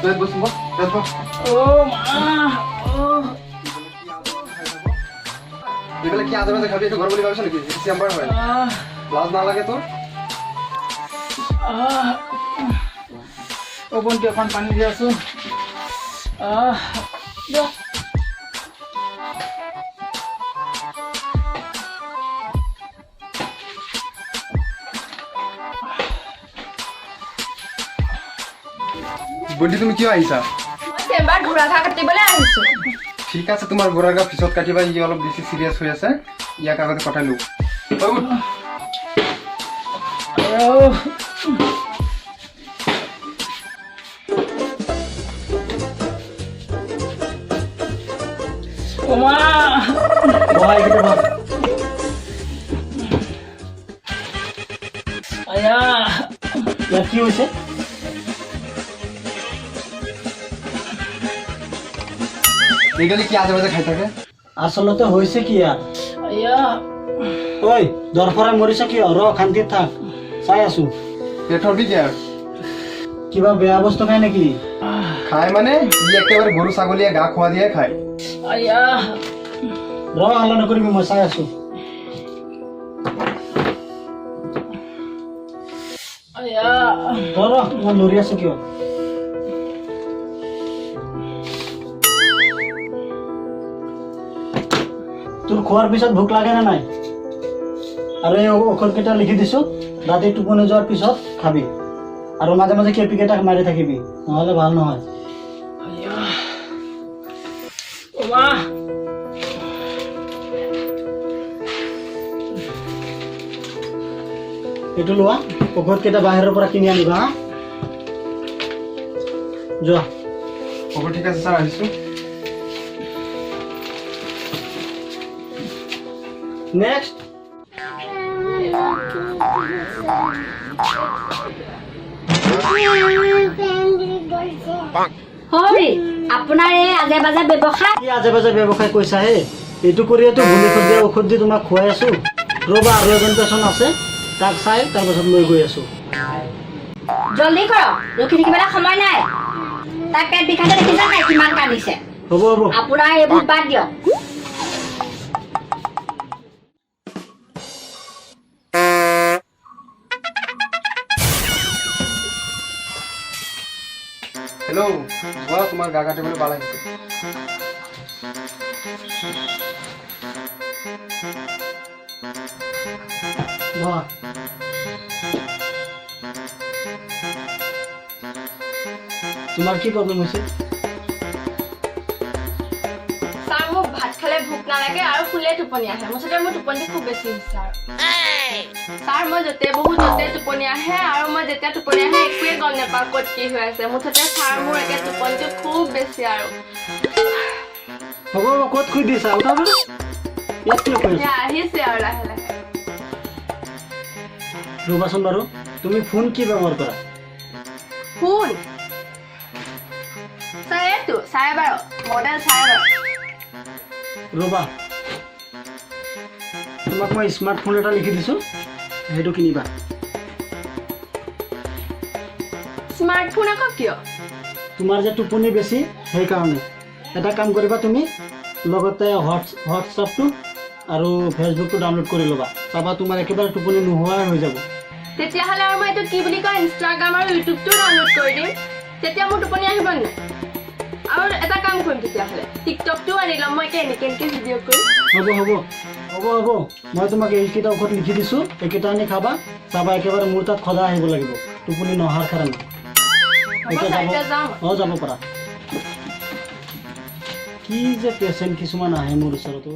bed বস বস bed বস ও মা ও এবেলা কি আদে বাজে খাবি একটু ঘর বলি ভাবছ নাকি চেম্বার হয় লাজ না লাগে তোর ও বোনকে এখন পানি দিয়ে আছো বন্টি তুমি কিয় আহিছা চেম্বাৰ ঘোৰা ঘা কাটিবলৈ আহিছো ঠিক আছে তোমাৰ ঘোৰাৰ গা পিছত কাটিবা ই অলপ বেছি সিৰিয়াছ হৈ আছে ইয়াক আগতে কটাই লও ওমা বহাই কেটে বল আয়া কি হইছে এগুলি কি আজে বাজে খাই থাকে আসলতে হইছে কি আর আয়া ওই দরফরা মরিছে কি আর শান্তি থাক চাই আছো পেটৰ বি কি কিবা বেয়া বস্তু খায় নাকি খায় মানে ই একেবাৰে গৰু ছাগলীয়ে গা খোৱা দিয়ে খায় আয়া হাল্লা নকৰিবি মই চাই আছো আয়া মই লৰি আছো কিয় তোৰ খোৱাৰ পিছত ভোক লাগে না নাই আৰু এই ঔষধকেইটা লিখি দিছো ৰাতি টোপনি যোৱাৰ পিছত খাবি আৰু মাজে মাজে কেপিকেইটা মাৰি থাকিবি নহ'লে ভাল নহয় এইটো লোৱা ঔষধকেইটা বাহিৰৰ পৰা কিনি আনিবা হা যোৱা হ'ব ঠিক আছে ছাৰ আহিছোঁ নেক্সট হয় আপোনাৰ এই আজে বাজে ব্যৱসায় কি আজে বাজে ব্যৱসায় কৈছা হে এইটো কৰিয়েতো ভুলি দিয়া ঔষধ দি তোমাক খুৱাই আছো ৰ'বা আৰু এজন পেচেণ্ট আছে তাক চাই তাৰপাছত লৈ গৈ আছো জলদি কৰক ৰখি থাকিবলৈ সময় নাই তাৰ পেট বিষাইছে দেখিছা নাই কিমান কান্দিছে হ'ব হ'ব আপোনাৰ এইবোৰ বাদ দিয়ক হেল্ল' যোৱা তোমাৰ গা কাটিবলৈ ভাল আহিছে বহা তোমাৰ কি প্ৰব্লেম হৈছে ছাৰ মোক ভাত খালে ভোক নালাগে আৰু শুলে টোপনি আহে মুঠতে মোৰ টোপনি খুব বেছি হৈছে ছাৰ মই য'তে বহু ত'তে টোপনি আহে আৰু মই যেতিয়া টোপনি আহে একোৱে গম নাপাওঁ ক'ত কি হৈ আছে মুঠতে ছাৰ মোৰ একে টোপনিটো খুব বেছি আৰু হ'ব হ'ব ক'ত শুই দিছা উঠাব ইয়াত কিয় কৈ আছা আহিছে আৰু লাহে লাহে ৰ'বাচোন বাৰু তুমি ফোন কি ব্যৱহাৰ কৰা ফোন ছাৰ এইটো 12:30 মডেল 12:30 ৰ'বা তোমাক মই স্মাৰ্টফোন এটা লিখি দিছোঁ সেইটো কিনিবা স্মাৰ্টফোন আকৌ কিয় তোমাৰ যে টোপনি বেছি সেইকাৰণে এটা কাম কৰিবা তুমি লগতে হোৱাটছআপটো আৰু ফেচবুকটো ডাউনলোড কৰি ল'বা চাবা তোমাৰ একেবাৰে টোপনি নোহোৱাই হৈ যাব তেতিয়াহ'লে আৰু মই এইটো কি বুলি কয় ইনষ্টাগ্ৰাম আৰু ইউটিউবটো ডাউনলোড কৰি দিম তেতিয়া মোৰ টোপনি আহিব নাই আৰু এটা কাম কৰিম তেতিয়াহ'লে টিকটকটোও আনি ল'ম মই এনেকৈ ভিডিঅ' কৰিম হ'ব হ'ব হ'ব হ'ব মই তোমাক এইকেইটা ঔষধ লিখি দিছোঁ এইকেইটা আনি খাবা চাবা একেবাৰে মোৰ তাত সদায় আহিব লাগিব টোপনি নহাৰ কাৰণে এতিয়া যাম যাব পাৰা কি যে পেচেণ্ট কিছুমান আহে মোৰ ওচৰতো